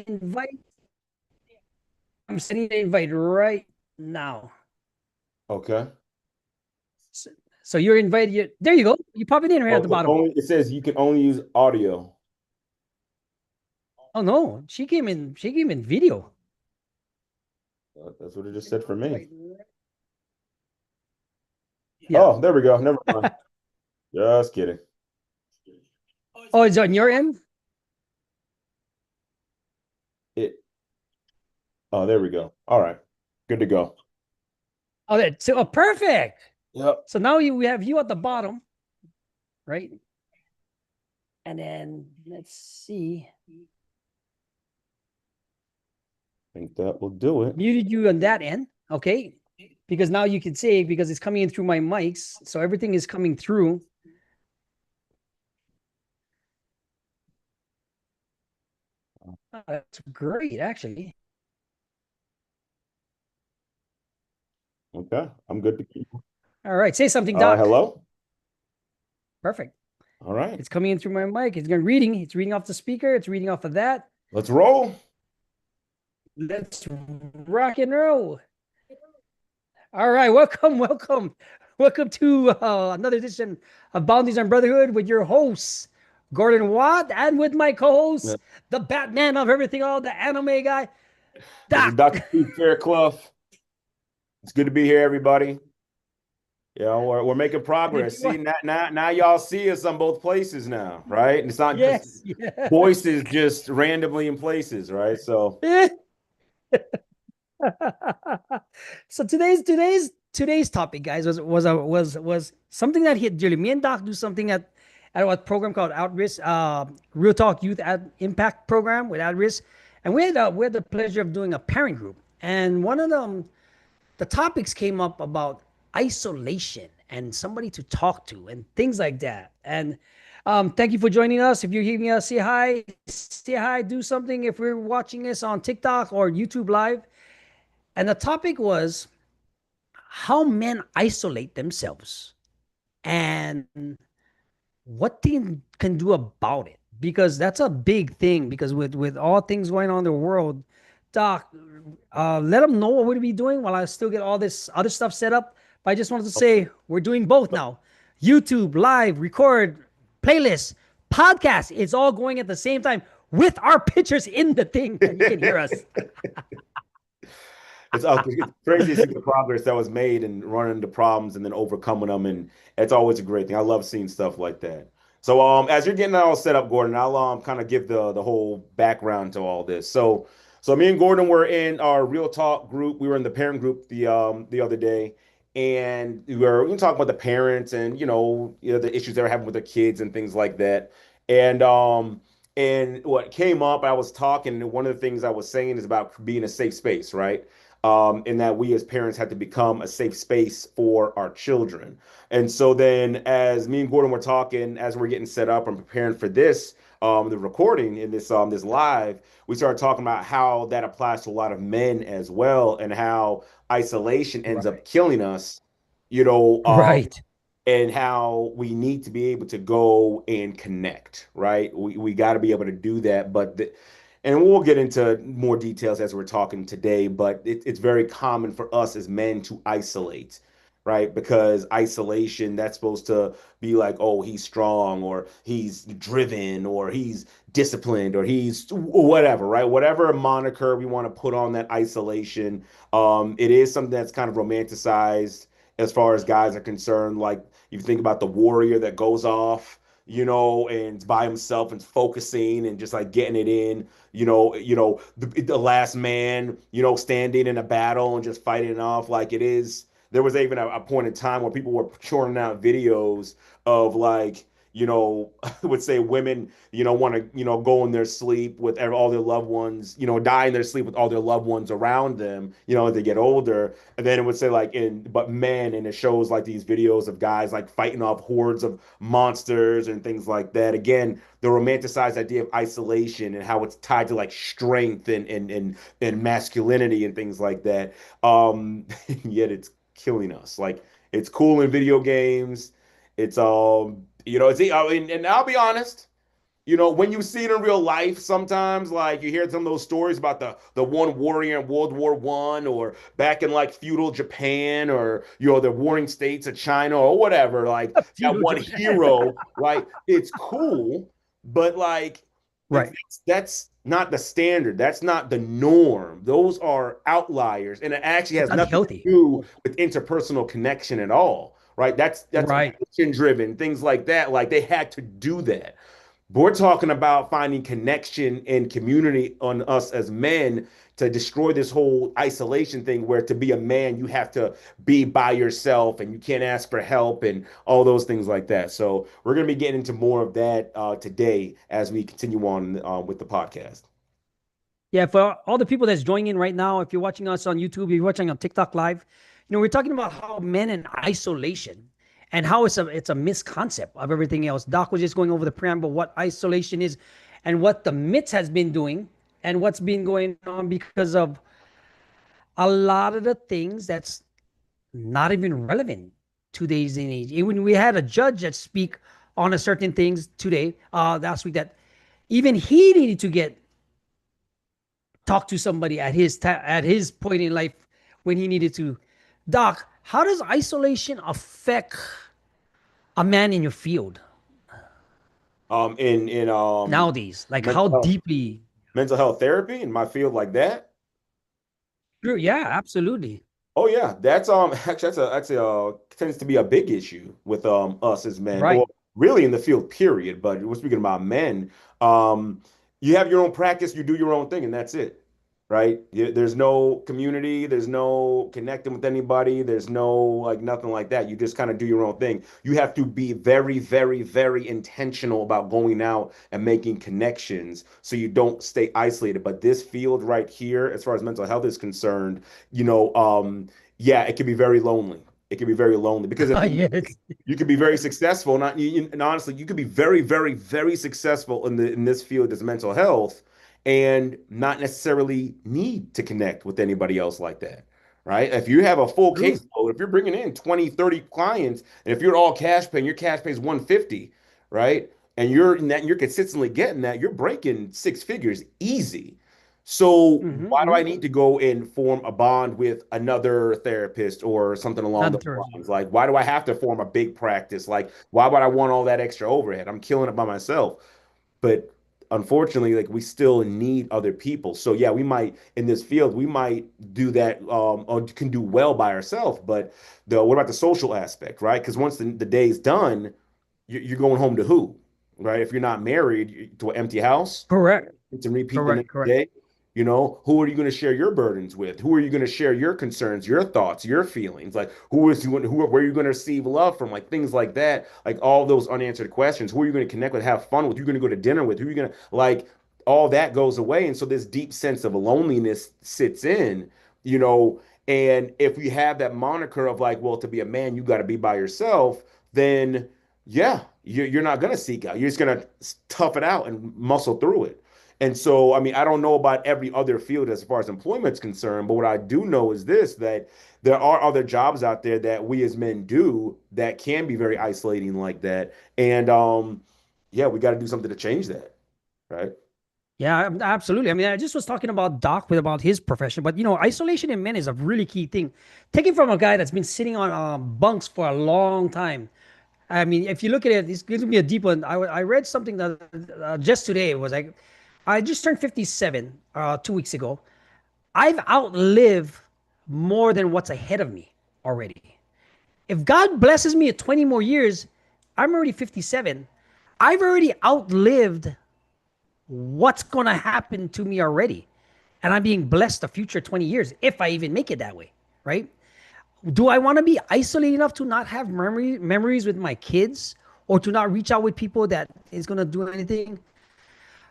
invite. I'm sending the invite right now. Okay. So, so you're invited. There you go. You pop it in right at Oh, the bottom. it says you can only use audio. Oh no, she came in. She came in video. That's what it just said for me. Yeah. Oh, there we go. Never mind. Just kidding. Oh, it's on your end. It. Oh, there we go. All right. Good to go. Oh, that. So, oh, perfect. Yep. So now we have you at the bottom, right? And then let's see. I think that will do it. Muted you on that end. Okay. Because now you can say, because it's coming in through my mics. So everything is coming through. Oh, that's great, actually. Okay. I'm good to keep. All right. Say something, Doc. Hello. Perfect. All right. It's coming in through my mic. It's going reading. It's reading off the speaker. It's reading off of that. Let's roll. Let's rock and roll. All right. Welcome, welcome, welcome to another edition of Bounties on Brotherhood with your hosts, Gordon Watt, and with my co-host, Yeah. the Batman of everything, all the anime guy, This is Doc. Dr. Steve Fairclough. It's good to be here, everybody. Yeah, we're making And if progress. you See, want, now y'all see us on both places now, right? And it's not just yes, yes. voices just randomly in places, right? So So today's topic, guys, was something that hit dearly. Me and Doc do something at a program called Outrisk, Real Talk Youth at Impact program with Outrisk, and we had the pleasure of doing a parent group, and one of them, the topics came up about isolation and somebody to talk to and things like that. And thank you for joining us. If you're hearing us, say hi, do something. If we're watching this on TikTok or YouTube Live, and the topic was how men isolate themselves and what they can do about it. Because that's a big thing. Because with all things going on in the world, Doc, let them know what we'll be doing while I still get all this other stuff set up. But I just wanted to say we're doing both now: YouTube, live, record, playlist, podcast. It's all going at the same time with our pictures in the thing that you can hear us. it's crazy to see the progress that was made and running into problems and then overcoming them, and it's always a great thing. I love seeing stuff like that. So, as you're getting that all set up, Gordon, I'll kind of give the whole background to all this. So me and Gordon were in our Real Talk group. We were in the parent group the other day, and we talking about the parents and the issues they're having with their kids and things like that. And what came up, I was talking, and one of the things I was saying is about being a safe space, right? In that we as parents had to become a safe space for our children. And so then, as me and Gordon were talking, as we're getting set up and preparing for this, the recording in this live, we started talking about how that applies to a lot of men as well, and how isolation ends up Right. killing us, you know, um, Right. and how we need to be able to go and connect, right? We got to be able to do that, and we'll get into more details as we're talking today, but it's very common for us as men to isolate, right? Because isolation, that's supposed to be like, oh, he's strong, or he's driven, or he's disciplined, or he's whatever, right? Whatever moniker we want to put on that isolation, it is something that's kind of romanticized as far as guys are concerned. Like, you think about the warrior that goes off, and by himself and focusing and just like getting it in, the last man, standing in a battle and just fighting it off like it is. There was even a point in time where people were churning out videos of like, would say women, want to, go in their sleep with all their loved ones, die in their sleep with all their loved ones around them, as they get older. And then it would say like but men, and it shows like these videos of guys like fighting off hordes of monsters and things like that. Again, the romanticized idea of isolation and how it's tied to like strength and masculinity and things like that. Yet it's killing us. Like, it's cool in video games. It's it's, and I'll be honest. You know, when you see it in real life, sometimes like you hear some of those stories about the one warrior in World War One or back in like feudal Japan or the warring states of China or whatever, like that Feudal one Japan. hero, right? It's cool, but like it's Right. that's not the standard. That's not the norm. Those are outliers, and it actually It's has nothing to unhealthy. do with interpersonal connection at all, right? That's Right. emotion driven, things like that. Like they had to do that. But we're talking about finding connection and community on us as men to destroy this whole isolation thing where to be a man, you have to be by yourself and you can't ask for help and all those things like that. So we're going to be getting into more of that today as we continue on with the podcast. Yeah, for all the people that's joining in right now, if you're watching us on YouTube, if you're watching on TikTok Live, we're talking about how men in isolation and how it's a misconcept of everything else. Doc was just going over the preamble, what isolation is, and what the myths has been doing, and what's been going on because of a lot of the things that's not even relevant today's in age. Even we had a judge that speak on a certain things today, last week, that even he needed to get talk to somebody at his point in life when he needed to. Doc, how does isolation affect a man in your field In nowadays? Like mental how health deeply? mental health therapy in my field like that. Sure, yeah, absolutely. Oh yeah, that's actually that's a tends to be a big issue with us as men, or Right. really in the field, period. But we're speaking about men. Um, you have your own practice, you do your own thing, and that's it, right? There's no community, there's no connecting with anybody, there's no like nothing like that. You just kind of do your own thing. You have to be very, very, very intentional about going out and making connections so you don't stay isolated. But this field right here, as far as mental health is concerned, yeah, it can be very lonely. It can be very lonely because if Yes. you could be very successful, and honestly, you could be very, very, very successful in this field as mental health, and not necessarily need to connect with anybody else like that, right? If you have a full True. caseload, if you're bringing in 20, 30 clients, and if you're all cash paying, your cash pay is 150, right? And you're consistently getting that, you're breaking six figures easy. So why do Mm-hmm. I need to go and form a bond with another therapist or something along Another those person. lines? Like, why do I have to form a big practice? Like, why would I want all that extra overhead? I'm killing it by myself. But unfortunately, like we still need other people. So yeah, we might in this field, we might do that or can do well by ourselves. But the what about the social aspect, right? Because once the day's done, you're going home to who, right? If you're not married, to an empty house Correct. to repeat the Correct. next Correct. day. Who are you going to share your burdens with? Who are you going to share your concerns, your thoughts, your feelings? Like, where are you going to receive love from? Like, things like that. Like, all those unanswered questions. Who are you going to connect with, have fun with? Who are you going to go to dinner with? Who are you going to, like, all that goes away. And so, this deep sense of loneliness sits in, you know. And if we have that moniker of, like, well, to be a man, you got to be by yourself, then yeah, you're not going to seek out. You're just going to tough it out and muscle through it. And so, I mean, I don't know about every other field as far as employment's concerned, but what I do know is this, that there are other jobs out there that we as men do that can be very isolating like that. And yeah, we got to do something to change that, right? Yeah, absolutely. I mean, I just was talking about Doc with about his profession, but isolation in men is a really key thing. Taking from a guy that's been sitting on bunks for a long time. I mean, if you look at it, this gives me a deep one. I read something that just today. It was like, I just turned 57 2 weeks ago. I've outlived more than what's ahead of me already. If God blesses me at 20 more years, I'm already 57. I've already outlived what's going to happen to me already. And I'm being blessed the future 20 years if I even make it that way, right? Do I want to be isolated enough to not have memories with my kids or to not reach out with people that is going to do anything?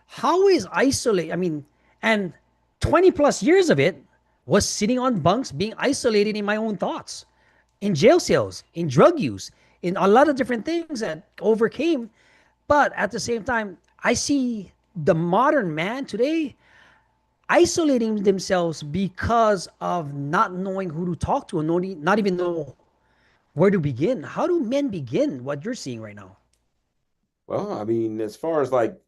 How is isolate? I mean, and 20 plus years of it was sitting on bunks, being isolated in my own thoughts, in jail cells, in drug use, in a lot of different things that overcame. But at the same time, I see the modern man today isolating themselves because of not knowing who to talk to and not even know where to begin. How do men begin what you're seeing right now? Well, I mean, as far as like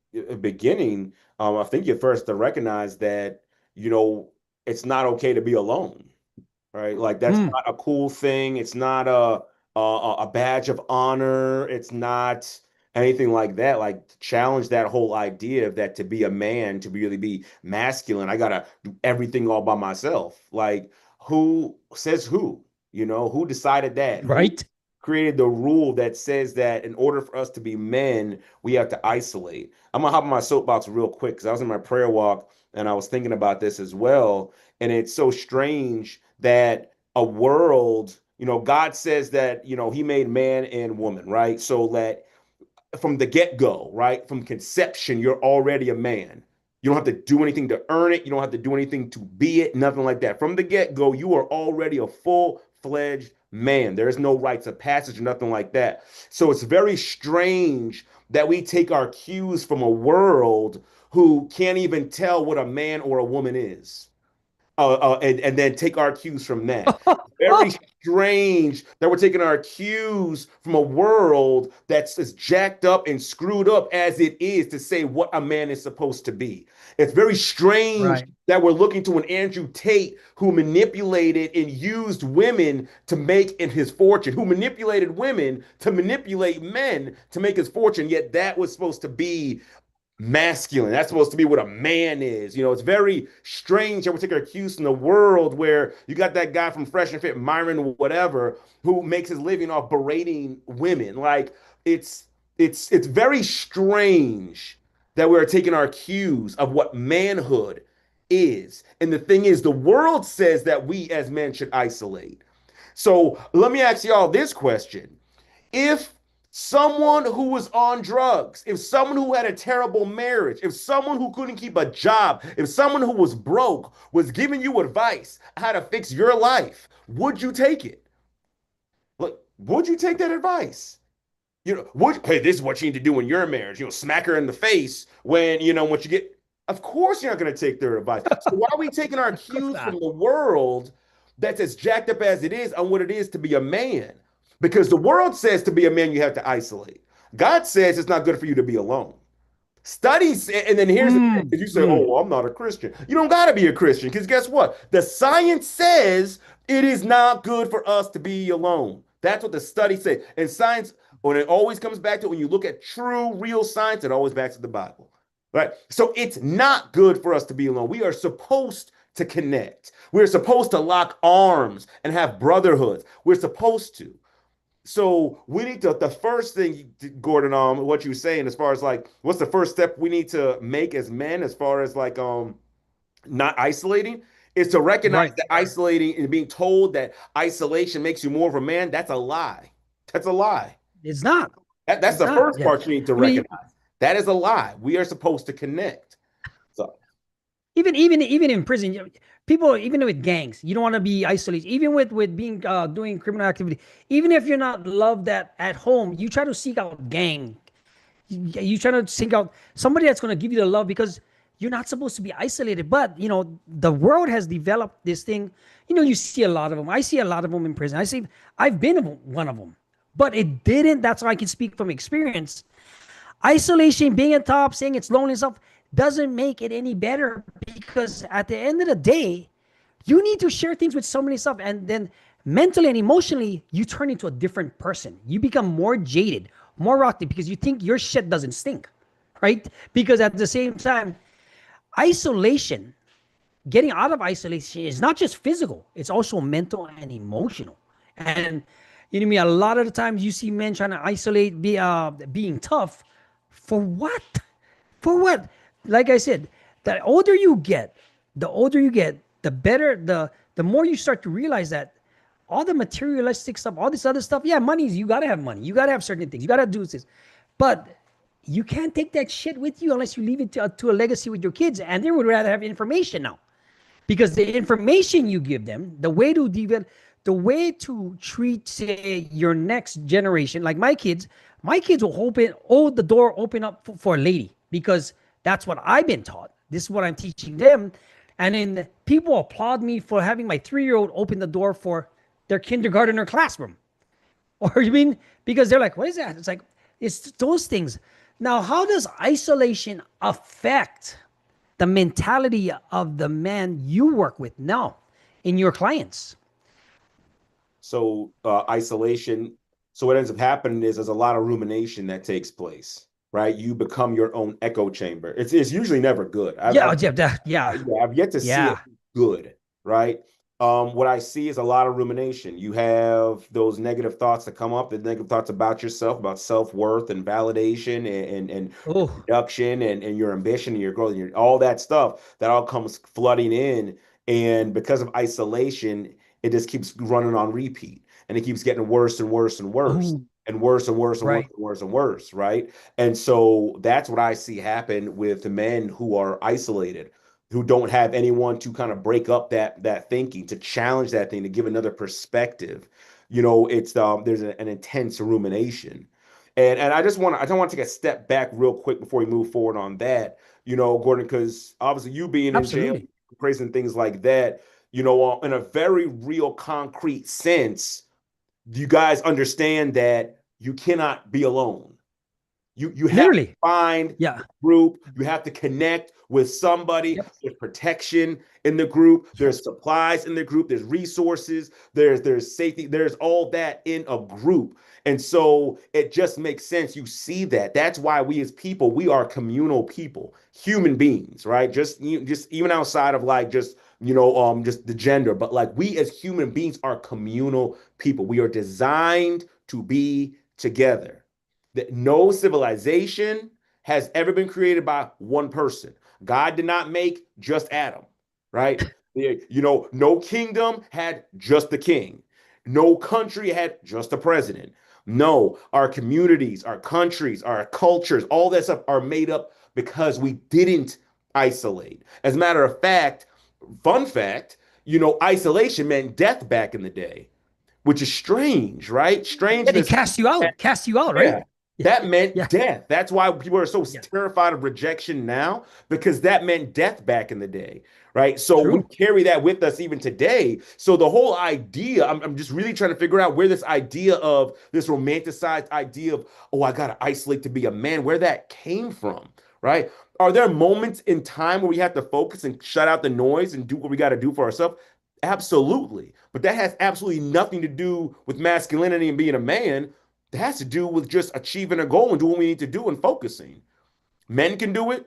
beginning, I think you first to recognize that, you know, it's not okay to be alone, right? Like that's Mm, not a cool thing. It's not a badge of honor. It's not anything like that. Like to challenge that whole idea of that to be a man, to really be masculine, I gotta do everything all by myself. Like who says who? You know, who decided that? Who right. created the rule that says that in order for us to be men, we have to isolate? I'm gonna hop on my soapbox real quick because I was in my prayer walk and I was thinking about this as well. And it's so strange that a world, you know, God says that, you know, he made man and woman, right? So that from the get-go, right? From conception, you're already a man. You don't have to do anything to earn it. You don't have to do anything to be it, nothing like that. From the get-go, you are already a full-fledged man. There is no rites of passage or nothing like that. So it's very strange that we take our cues from a world who can't even tell what a man or a woman is, and then take our cues from that. Very strange that we're taking our cues from a world that's as jacked up and screwed up as it is to say what a man is supposed to be. It's very strange Right. that we're looking to an Andrew Tate who manipulated and used women to make in his fortune, who manipulated women to manipulate men to make his fortune, yet that was supposed to be masculine. That's supposed to be what a man is. You know, it's very strange that we take our cues from the world where you got that guy from Fresh and Fit, Myron, whatever, who makes his living off berating women. Like it's very strange that we're taking our cues of what manhood is. And the thing is, the world says that we as men should isolate. So let me ask y'all this question. If someone who was on drugs, if someone who had a terrible marriage, if someone who couldn't keep a job, if someone who was broke was giving you advice how to fix your life, would you take it? Look, would you take that advice? You know, hey, this is what you need to do in your marriage. You know, smack her in the face when, you know, once you get, of course you're not going to take their advice. So why are we taking our Of course cues not. from the world that's as jacked up as it is on what it is to be a man? Because the world says to be a man, you have to isolate. God says it's not good for you to be alone. Studies, and then here's the thing, Mm, because you say, oh, mm. well, I'm not a Christian. You don't got to be a Christian, because guess what? The science says it is not good for us to be alone. That's what the studies say. And science, when it always comes back to it, when you look at true, real science, it always backs to the Bible. Right? So it's not good for us to be alone. We are supposed to connect. We're supposed to lock arms and have brotherhoods. We're supposed to. So we need to, the first thing, Gordon, what you were saying as far as like, what's the first step we need to make as men as far as like not isolating is to recognize Right. that isolating and being told that isolation makes you more of a man. That's a lie. That's a lie. It's not. That's It's the not. first Yeah. part you need to I mean, recognize. That is a lie. We are supposed to connect. So even in prison, people, even with gangs, you don't want to be isolated. Even with being doing criminal activity, even if you're not loved at home, you try to seek out gang. You try to seek out somebody that's going to give you the love because you're not supposed to be isolated. But the world has developed this thing. You see a lot of them. I see a lot of them in prison. I've been one of them, but it didn't. That's why I can speak from experience. Isolation, being at top, saying it's lonely and stuff, doesn't make it any better because at the end of the day, you need to share things with somebody stuff, and then mentally and emotionally, you turn into a different person. You become more jaded, more rotten because you think your shit doesn't stink, right? Because at the same time, isolation, getting out of isolation is not just physical; it's also mental and emotional. And you know me, a lot of the times you see men trying to isolate, being tough, for what? For what? Like I said, the older you get, the better the more you start to realize that all the materialistic stuff, all this other stuff, yeah, money's you gotta have money. You gotta have certain things. You gotta do this. But you can't take that shit with you unless you leave it to a legacy with your kids. And they would rather have information now. Because the information you give them, the way to develop, the way to treat, say, your next generation, like my kids will hold the door open up for a lady because that's what I've been taught. This is what I'm teaching them. And then people applaud me for having my 3-year-old open the door for their kindergarten or classroom. Or you mean because they're like, what is that? It's like, it's those things. Now, how does isolation affect the mentality of the man you work with now in your clients? So isolation. So what ends up happening is there's a lot of rumination that takes place, right? You become your own echo chamber. It's usually never good. Yeah, yeah, yeah, Yeah, I've yet to see it yeah. good, right? What I see is a lot of rumination. You have those negative thoughts that come up, the negative thoughts about yourself, about self-worth and validation and Oh, production and your ambition and your growth and all that stuff that all comes flooding in. And because of isolation, it just keeps running on repeat and it keeps getting worse and worse and worse oh, and worse and worse and worse right. and worse and worse, right? And so that's what I see happen with the men who are isolated, who don't have anyone to kind of break up that thinking, to challenge that thing, to give another perspective. It's there's an intense rumination. And I don't want to take a step back real quick before we move forward on that, Gordon, because obviously you being in jail, Absolutely. praising things like that, in a very real concrete sense, you guys understand that you cannot be alone. You have to Literally. find Yeah. a group. You have to connect with somebody. Yep. There's protection in the group. Yep. There's supplies in the group. There's resources. There's safety. There's all that in a group. And so it just makes sense. You see that. That's why we as people, we are communal people, human beings, right? Just even outside of like just the gender, but like we as human beings are communal people. We are designed to be together, that no civilization has ever been created by one person. God did not make just Adam, right? No kingdom had just the king. No country had just a president. No, our communities, our countries, our cultures, all that stuff are made up because we didn't isolate. As a matter of fact, fun fact, isolation meant death back in the day, which is strange, right? Yeah, they Strangeness. cast you out, right? Yeah. Yeah. That meant Yeah. death. That's why people are so Yeah. terrified of rejection now, because that meant death back in the day, right? So we True. carry that with us even today. So the whole idea, I'm just really trying to figure out where this idea of this romanticized idea of, oh, I got to isolate to be a man, where that came from, right? Are there moments in time where we have to focus and shut out the noise and do what we got to do for ourselves? Absolutely. But that has absolutely nothing to do with masculinity and being a man. It has to do with just achieving a goal and doing what we need to do and focusing. Men can do it,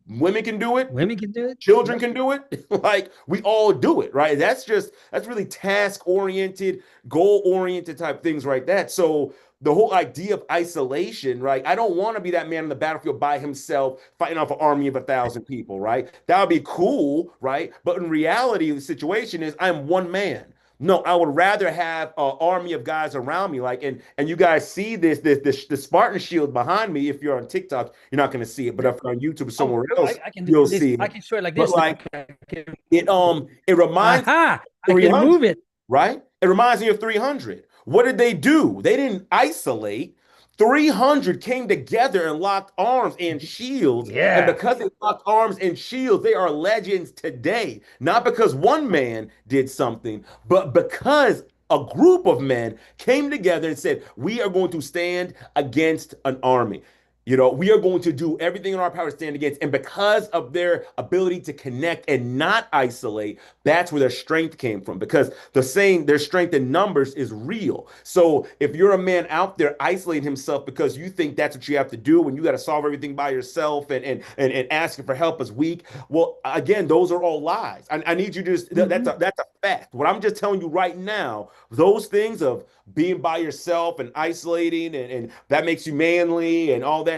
women can do it, Women can do it. children Yep. can do it. Like we all do it, right? That's really task oriented, goal oriented type things, right? So the whole idea of isolation, right? I don't want to be that man on the battlefield by himself fighting off an army of 1,000 people, right? That would be cool, right? But in reality, the situation is I'm one man. No, I would rather have an army of guys around me. Like, and you guys see this the Spartan shield behind me. If you're on TikTok, you're not going to see it, but Yeah. if you're on YouTube or Oh, somewhere else, I can do you'll this. see I it. can show it like But this. like I can, it reminds aha! I can 300, move it. right? It reminds me of 300. What did they do? They didn't isolate. 300 came together and locked arms and shields. And Yeah. because they locked arms and shields, they are legends today. Not because one man did something, but because a group of men came together and said, we are going to stand against an army. We are going to do everything in our power to stand against. And because of their ability to connect and not isolate, that's where their strength came from. Because the saying their strength in numbers is real. So if you're a man out there isolating himself because you think that's what you have to do when you got to solve everything by yourself and asking for help is weak, well, again, those are all lies. I need you to just Mhm. that's a fact. What I'm just telling you right now, those things of being by yourself and isolating and that makes you manly and all that.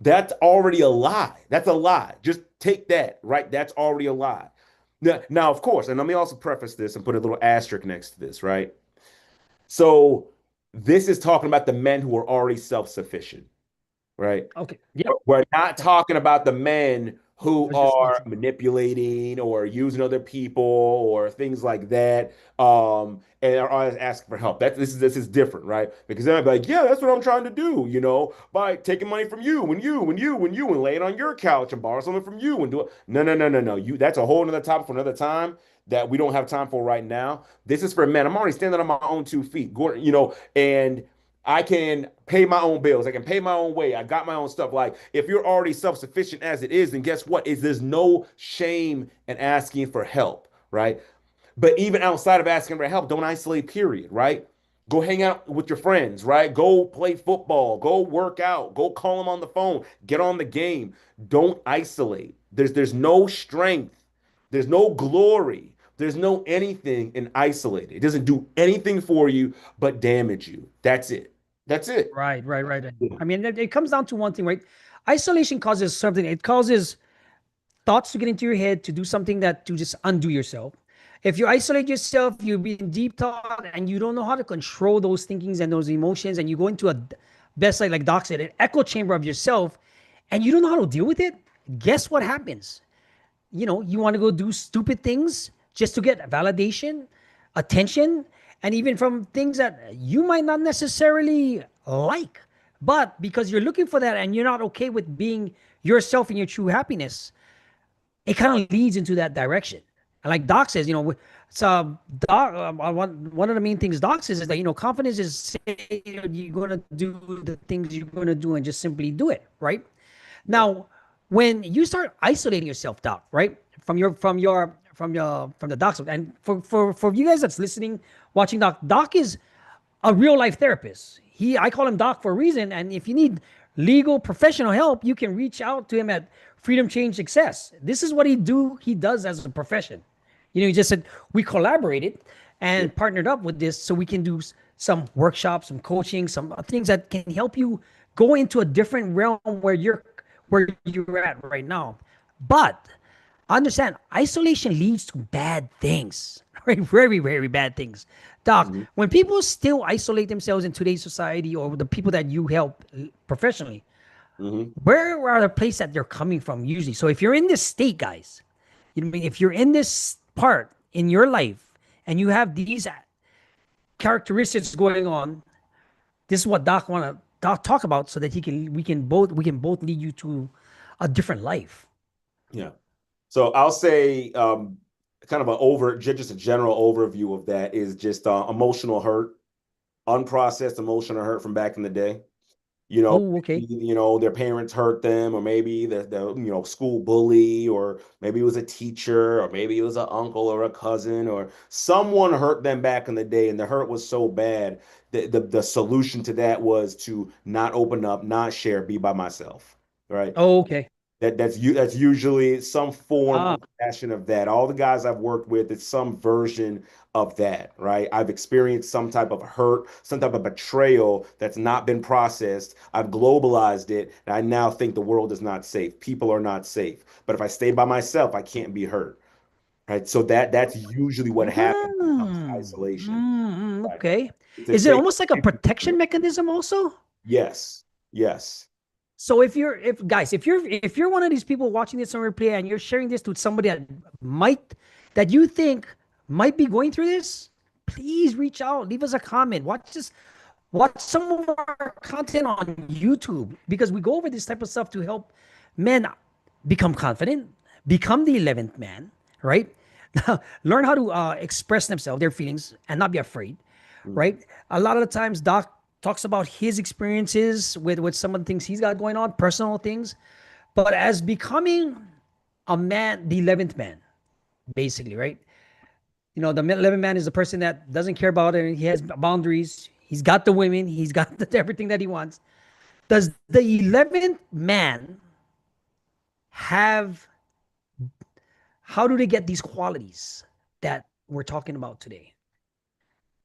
That's already a lie. That's a lie. Just take that, right? That's already a lie. Now, of course, and let me also preface this and put a little asterisk next to this, right? So this is talking about the men who are already self-sufficient, right? Okay. Yep. We're not Yep. talking about the men I who was just are watching. manipulating or using other people or things like that, and are always asking for help. This is different, right? Because then I'm like, yeah, that's what I'm trying to do, by taking money from you and lay it on your couch and borrow something from you and do it. No, no, no, no, no. That's a whole another topic for another time that we don't have time for right now. This is for men. I'm already standing on my own 2 feet, Gordon, and I can pay my own bills. I can pay my own way. I got my own stuff. Like if you're already self-sufficient as it is, then guess what? Is there's no shame in asking for help, right? But even outside of asking for help, don't isolate, period, right? Go hang out with your friends, right? Go play football, go work out, go call them on the phone, get on the game. Don't isolate. There's no strength, there's no glory, there's no anything in isolated. It doesn't do anything for you but damage you. That's it. That's it. Right, right, right. Yeah. I mean, it comes down to one thing, right? Isolation causes something. It causes thoughts to get into your head to do something that to just undo yourself. If you isolate yourself, you be in deep thought and you don't know how to control those thinkings and those emotions, and you go into a best like Doc said, an echo chamber of yourself, and you don't know how to deal with it. Guess what happens? You want to go do stupid things just to get validation, attention, and even from things that you might not necessarily like. But because you're looking for that and you're not okay with being yourself and your true happiness, it kind of leads into that direction. And like Doc says, so Doc, one of the main things Doc says is that confidence is saying you're gonna do the things you're gonna do and just simply do it, right? Now, when you start isolating yourself, Doc, right, from the Doc's, and for you guys that's listening, watching Doc is a real life therapist. I call him Doc for a reason. And if you need legal professional help, you can reach out to him at Freedom Change Success. This is what he does as a profession. He just said we collaborated and partnered up with this so we can do some workshops, some coaching, some things that can help you go into a different realm where you're at right now. But understand, isolation leads to bad things, right? Very, very bad things. Doc, Mhm. when people still isolate themselves in today's society or the people that you help professionally, Mhm. where are the place that they're coming from usually? So if you're in this state, guys, if you're in this part in your life and you have these characteristics going on, this is what Doc want to Doc talk about so that we can both lead you to a different life. Yeah. So I'll say kind of just a general overview of that is just emotional hurt, unprocessed emotional hurt from back in the day. You know, Oh, okay. their parents hurt them, or maybe the school bully, or maybe it was a teacher, or maybe it was an uncle or a cousin, or someone hurt them back in the day, and the hurt was so bad that the solution to that was to not open up, not share, be by myself, right? Oh, okay. That's usually some form Ah, of fashion of that. All the guys I've worked with, it's some version of that, right? I've experienced some type of hurt, some type of betrayal that's not been processed. I've globalized it, and I now think the world is not safe. People are not safe. But if I stay by myself, I can't be hurt, right? So that's usually what happens when it comes to isolation, right? okay. To Is it take almost like a protection mechanism also? yes, yes. So if you're one of these people watching this on replay and you're sharing this to somebody that you think might be going through this, please reach out, leave us a comment, watch some of our content on YouTube because we go over this type of stuff to help men become confident, become the 11th man, right? Learn how to express themselves, their feelings, and not be afraid, Mhm. right? A lot of the times, Doc talks about his experiences with some of the things he's got going on, personal things, but as becoming a man, the 11th man, basically, right? The 11th man is the person that doesn't care about it. He has boundaries. He's got the women. He's got everything that he wants. Does the 11th man have, how do they get these qualities that we're talking about today?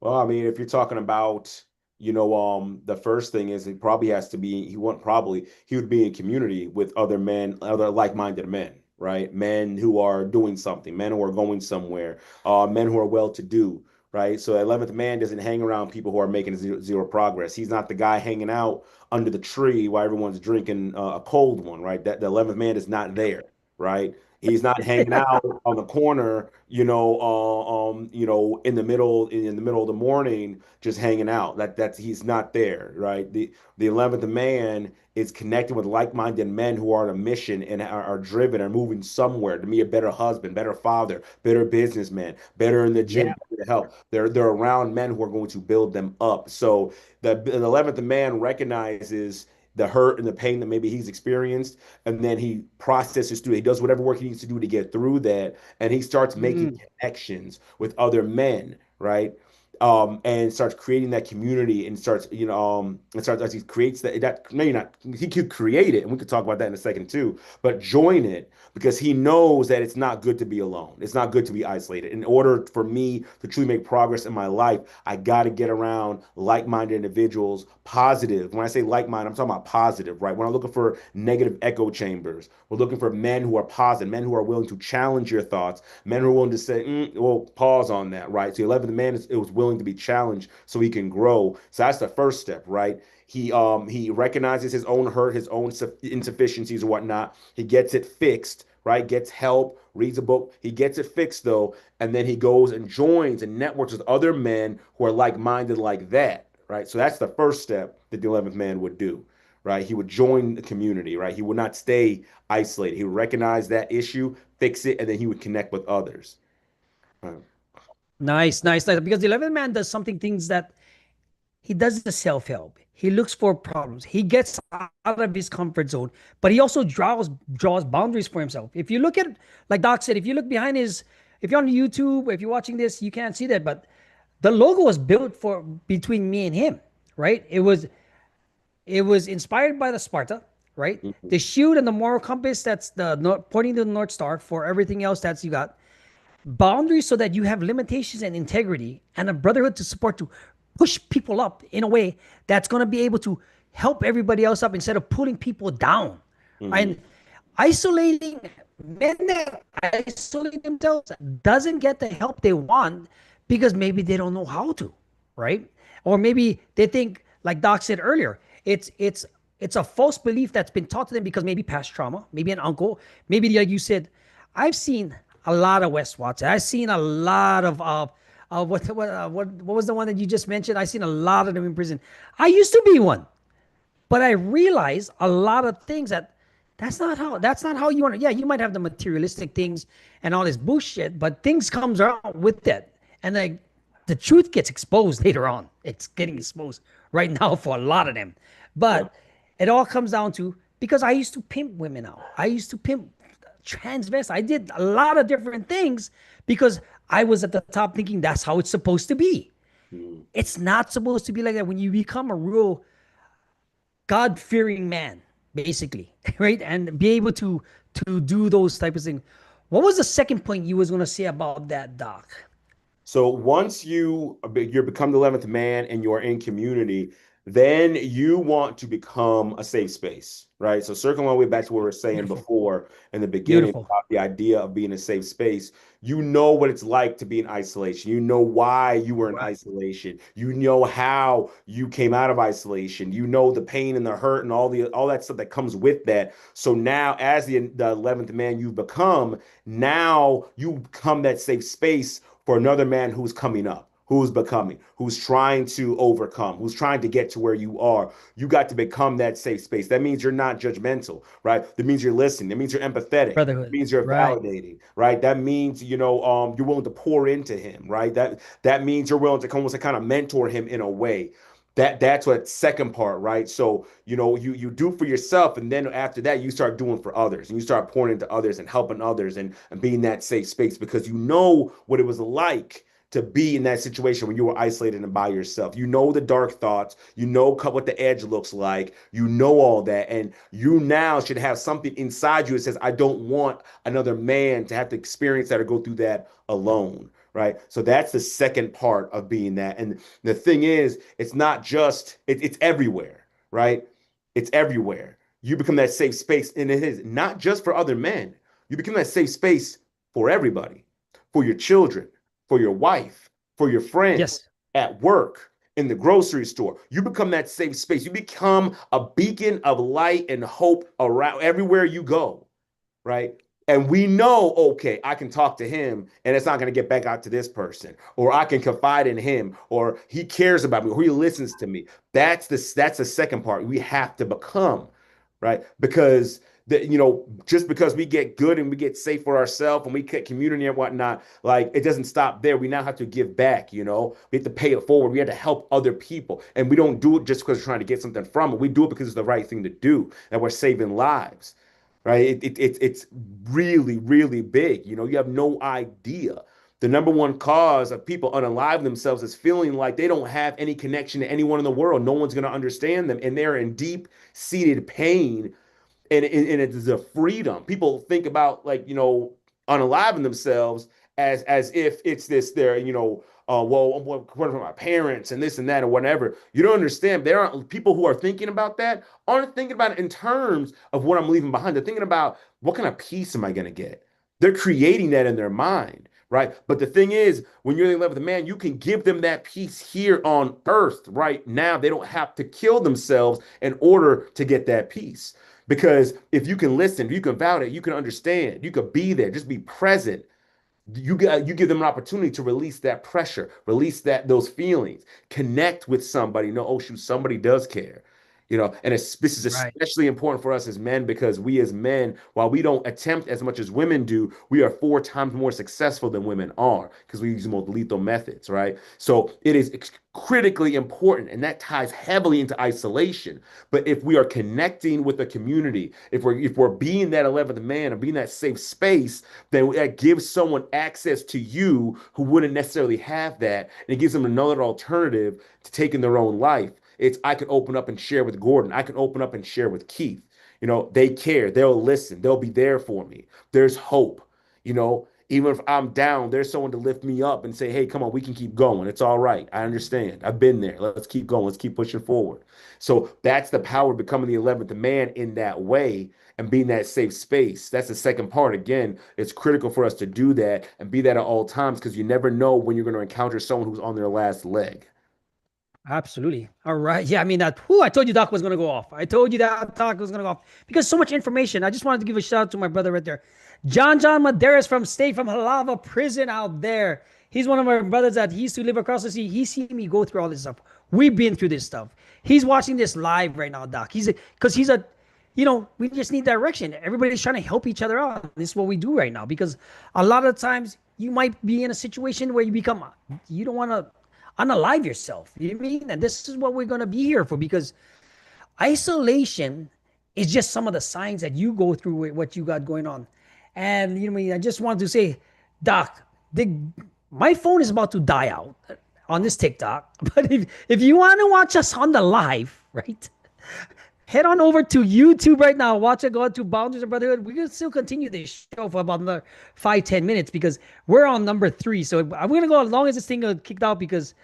Well, I mean, if you're talking about, the first thing is it probably has to be he would be in community with other men, other like-minded men, right? Men who are doing something, men who are going somewhere, men who are well-to-do, right? So 11th man doesn't hang around people who are making zero progress. He's not the guy hanging out under the tree while everyone's drinking a cold one, right? That the 11th man is not there, right? He's not hanging out on the corner, in the middle of the morning, just hanging out. That's he's not there, right? The 11th man is connecting with like-minded men who are on a mission and are driven and moving somewhere to be a better husband, better father, better businessman, better in the gym, Yeah. better to help. They're around men who are going to build them up. So the 11th man recognizes the hurt and the pain that maybe he's experienced, and then he processes through. He does whatever work he needs to do to get through that, and he starts making Mm. connections with other men, right? And starts creating that community, and starts as he creates that no, you're not. He could create it, and we could talk about that in a second too. But join it because he knows that it's not good to be alone. It's not good to be isolated. In order for me to truly make progress in my life, I got to get around like-minded individuals, positive. When I say like-minded, I'm talking about positive, right? We're not looking for negative echo chambers. We're looking for men who are positive, men who are willing to challenge your thoughts, men who are willing to say, well, pause on that, right? So 11th man it was willing to be challenged so he can grow. So that's the first step, right? He recognizes his own hurt, his own insufficiencies or whatnot. He gets it fixed, right? Gets help, reads a book. He gets it fixed though, and then he goes and joins and networks with other men who are like-minded like that, right? So that's the first step that the 11th man would do, right? He would join the community, right? He would not stay isolated. He would recognize that issue, fix it, and then he would connect with others. Right. Nice, nice, nice. Because the 11th man does something things that he does the self-help. He looks for problems. He gets out of his comfort zone, but he also draws boundaries for himself. If you look at, like Doc said, if you look behind his, if you're on YouTube, if you're watching this, you can't see that, but the logo was built for between me and him, right? It was inspired by the Sparta, right? Mhm. The shield and the moral compass, that's the pointing to the North Star for everything else that's you got. Boundaries so that you have limitations and integrity and a brotherhood to support to push people up in a way that's going to be able to help everybody else up instead of pulling people down. Mhm. And isolating men that isolate themselves doesn't get the help they want because maybe they don't know how to, right? Or maybe they think, like Doc said earlier, it's a false belief that's been taught to them because maybe past trauma, maybe an uncle, maybe like you said, I've seen a lot of West Watson. I've seen a lot of what was the one that you just mentioned? I've seen a lot of them in prison. I used to be one, but I realized a lot of things that that's not how you want to. Yeah, you might have the materialistic things and all this bullshit, but things comes around with that, and like the truth gets exposed later on. It's getting exposed right now for a lot of them, Yeah. but it all comes down to because I used to pimp women out. I used to pimp transvest. I did a lot of different things because I was at the top thinking that's how it's supposed to be. Mhm. It's not supposed to be like that when you become a real God fearing man, basically, right? And be able to do those type of things. What was the second point you was gonna say about that, Doc? So once you become the 11th man and you're in community, then you want to become a safe space, right? So circling all the way back to what we were saying Beautiful, before in the beginning beautiful. about the idea of being a safe space, you know what it's like to be in isolation. You know why you were in Right. isolation. You know how you came out of isolation. You know the pain and the hurt and all that stuff that comes with that. So now as the 11th man you've become, now you become that safe space for another man who's coming up, who's becoming, who's trying to overcome, who's trying to get to where you are. You got to become that safe space. That means you're not judgmental, right? That means you're listening. That means you're empathetic. That Brotherhood. means you're Right. validating, right? That means you're willing to pour into him, right? That means you're willing to almost kind of mentor him in a way. That's what second part, right? So you do for yourself, and then after that you start doing for others, and you start pouring into others and helping others, and being that safe space because you know what it was like to be in that situation when you were isolated and by yourself. You know the dark thoughts, you know what the edge looks like, you know all that, and you now should have something inside you that says, I don't want another man to have to experience that or go through that alone. Right. So that's the second part of being that. And the thing is, it's not just, it's everywhere, right? It's everywhere. You become that safe space. And it is not just for other men. You become that safe space for everybody, for your children, for your wife, for your friends, Yes. at work, in the grocery store. You become that safe space. You become a beacon of light and hope around everywhere you go, right? And we know, okay, I can talk to him and it's not going to get back out to this person, or I can confide in him, or he cares about me, or he listens to me. That's the second part we have to become, right? Because just because we get good and we get safe for ourselves and we get community and whatnot, like it doesn't stop there. We now have to give back, we have to pay it forward. We have to help other people. And we don't do it just because we're trying to get something from it. We do it because it's the right thing to do, and we're saving lives, right? It's really, really big. You have no idea. The number one cause of people unalive themselves is feeling like they don't have any connection to anyone in the world. No one's going to understand them. And they're in deep seated pain, and it is a freedom. People think about, like, unaliving themselves as if it's this their, well, I'm working for my parents and this and that or whatever. You don't understand. There aren't people who are thinking about that, aren't thinking about it in terms of what I'm leaving behind. They're thinking about what kind of peace am I going to get? They're creating that in their mind, right? But the thing is, when you're in love with a man, you can give them that peace here on earth right now. They don't have to kill themselves in order to get that peace. Because if you can listen, if you can validate, you can understand, you could be there, just be present. You give them an opportunity to release that pressure, release those feelings, connect with somebody. Know, oh shoot, somebody does care. And this is Right. especially important for us as men, because we as men, while we don't attempt as much as women do, we are 4 times more successful than women are because we use the most lethal methods, right? So it is critically important, and that ties heavily into isolation. But if we are connecting with the community, if we're being that 11th man and being that safe space, then that gives someone access to you who wouldn't necessarily have that, and it gives them another alternative to taking their own life. I can open up and share with Gordon. I can open up and share with Keith. They care. They'll listen. They'll be there for me. There's hope. Even if I'm down, there's someone to lift me up and say, hey, come on, we can keep going. It's all right. I understand. I've been there. Let's keep going. Let's keep pushing forward. So that's the power of becoming the 11th man in that way and being that safe space. That's the second part. Again, it's critical for us to do that and be that at all times, because you never know when you're going to encounter someone who's on their last leg. Absolutely. All right. Yeah, I mean that. Whew, I told you Doc was gonna go off. I told you that Doc was gonna go off because so much information. I just wanted to give a shout out to my brother right there, John Maderas from Halava Prison out there. He's one of my brothers that he used to live across the sea. He's seen me go through all this stuff. We've been through this stuff. He's watching this live right now, Doc. We just need direction. Everybody's trying to help each other out. This is what we do right now because a lot of times you might be in a situation where you don't want to unalive yourself. You know what I mean? And this is what we're going to be here for, because isolation is just some of the signs that you go through with what you got going on. And I just wanted to say, Doc, my phone is about to die out on this TikTok. But if you want to watch us on the live, right? Head on over to YouTube right now. Watch it. Go to Boundaries of Brotherhood. We can still continue this show for about another 5-10 minutes because we're on number 3. So I'm gonna go as long as this thing got kicked out because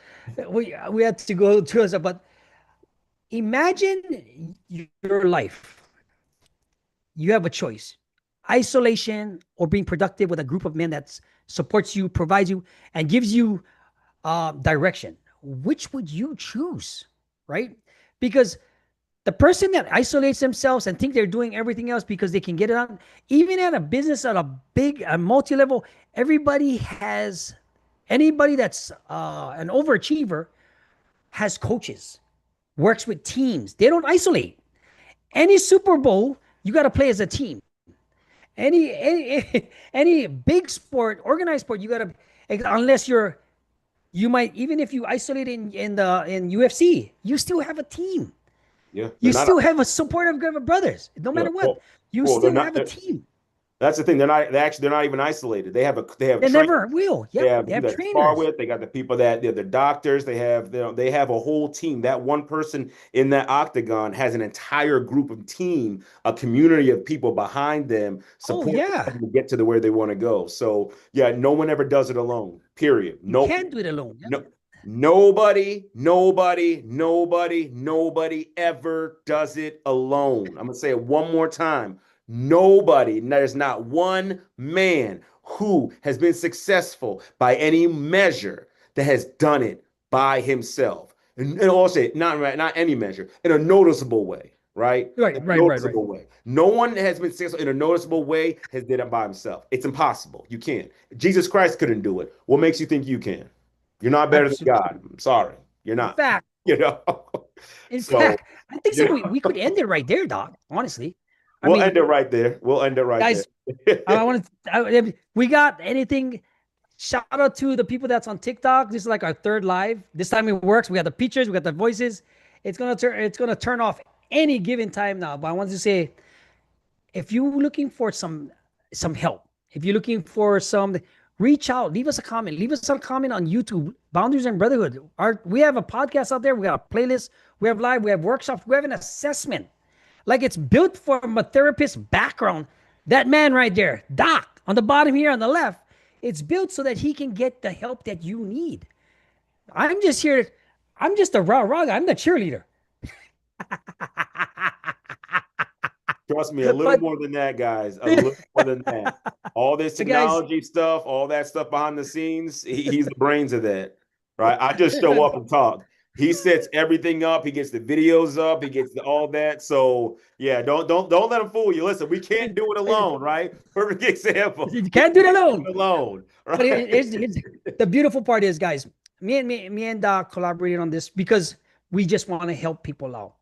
we had to go through it. But imagine your life. You have a choice: isolation or being productive with a group of men that supports you, provides you, and gives you direction. Which would you choose, right? Because the person that isolates themselves and think they're doing everything else because they can get it on, even at a business at a multi-level, anybody that's an overachiever has coaches, works with teams. They don't isolate. Any Super Bowl, you got to play as a team. Any big sport, organized sport, you got to, unless you might, even if you isolate in UFC, you still have a team. Yeah, You still have a supportive group of brothers, no yeah, matter what. well, You well, they're still not. have a team. That's the thing. They're not even isolated. They have They trainers. never will. They Yep. have They the have people that spar trainers. with. They got the people they're the doctors. They have a whole team. That one person in that octagon has an entire group of team, a community of people behind them, Oh, supporting yeah. them to get to where they want to go. So yeah, no one ever does it alone. Period. You No, can't do it alone. Yep. no, nobody ever does it alone. I'm gonna say it one more time. Nobody, there's not one man who has been successful by any measure that has done it by himself. And I'll say not any measure, in a noticeable way, right? Right, In a right, right, right. noticeable way. No one has been successful in a noticeable way has did it by himself. It's impossible. You can't. Jesus Christ couldn't do it. What makes you think you can? You're not better than Absolutely. God. I'm sorry. You're In not. fact, You know. in So, fact, I think you so. know, We could end it right there, Doc. Honestly, I we'll mean, end it right there. We'll end it right there. guys, I want to. If we got anything? Shout out to the people that's on TikTok. This is like our third live. This time it works. We got the pictures, we got the voices. It's gonna turn off any given time now. But I want to say, if you're looking for some help, if you're looking for some, reach out, leave us a comment, leave us a comment on YouTube, Boundaries and Brotherhood. We have a podcast out there, we got a playlist, we have live, we have workshops, we have an assessment. Like it's built from a therapist background. That man right there, Doc, on the bottom here on the left, it's built so that he can get the help that you need. I'm just here, I'm just a rah guy. I'm the cheerleader. Trust me, a little But more than that, guys. A little more than that. All this guys, technology stuff, all that stuff behind the scenes, he's the brains of that, right? I just show up and talk. He sets everything up. He gets the videos up. He gets all that. So yeah, don't let him fool you. Listen, we can't do it alone, right? Perfect example. you We can't do it can't do alone. it alone, But right? the beautiful part is, guys, me and Doc collaborated on this because we just want to help people out.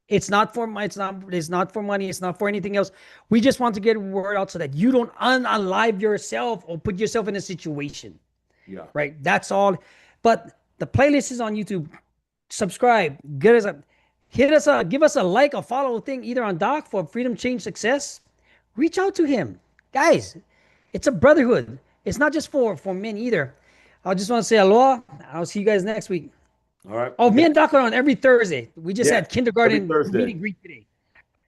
It's not for money. It's not for anything else. We just want to get word out so that you don't unalive yourself or put yourself in a situation. Yeah. Right. That's all. But the playlist is on YouTube. Subscribe. Get us a hit us a give us a like, a follow thing either on Doc for Freedom Change Success. Reach out to him, guys. It's a brotherhood. It's not just for men either. I just want to say aloha. I'll see you guys next week. All right. Oh, me and Doc are on every Thursday. We just Yeah. had Every kindergarten meet Thursday. and greet today.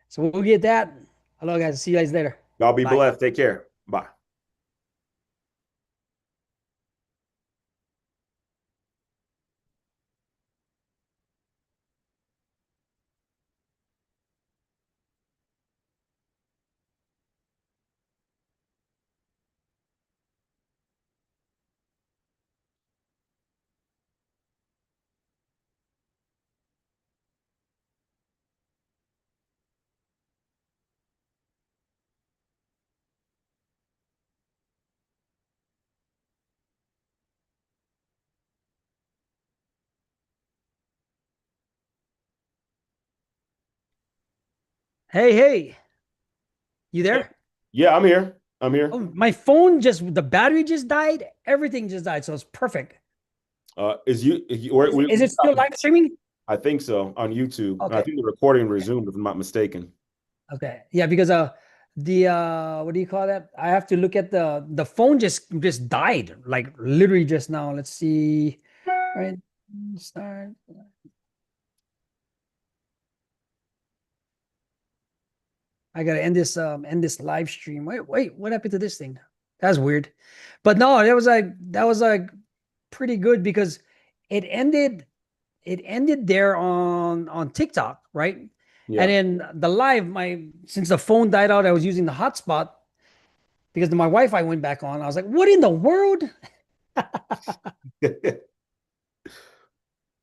So we'll get that. Hello, guys. See you guys later. Y'all be Bye. blessed. Take care. Bye. Hey, hey. You Yeah, there? yeah, I'm here. I'm here. Oh, my phone the battery just died. Everything just died. So it's perfect. Is it still live streaming? I think so on YouTube. I Okay. think the recording resumed, if I'm not mistaken. Okay. Yeah, because the what do you call that? I have to look at the phone just died like literally just now. Let's see. Right. Start. I gotta end this live stream. Wait, what happened to this thing? That's weird. But no, that was like pretty good because it ended it ended there on TikTok, right? And Yeah. then the live, since the phone died out, I was using the hotspot because my Wi-Fi went back on. I was like, what in the world?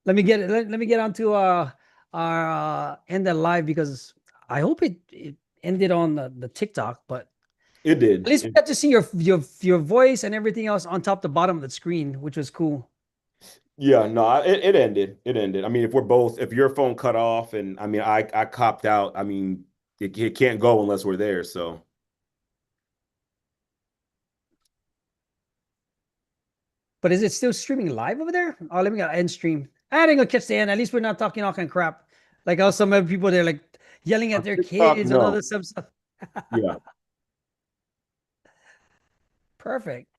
Let me get onto our end that live because I hope it ended on the TikTok, but It at did. least we got to see your voice and everything else on top the bottom of the screen, which was cool. Yeah, no, it ended. It ended. I mean, if your phone cut off and I mean, I copped out. I mean, it can't go unless we're there. So But is it still streaming live over there? Oh, let me go end stream. I didn't go catch the end. At least we're not talking all kind of crap. Like how some other people they're like yelling at on their TikTok, kids and all no. this stuff. Yeah. Perfect.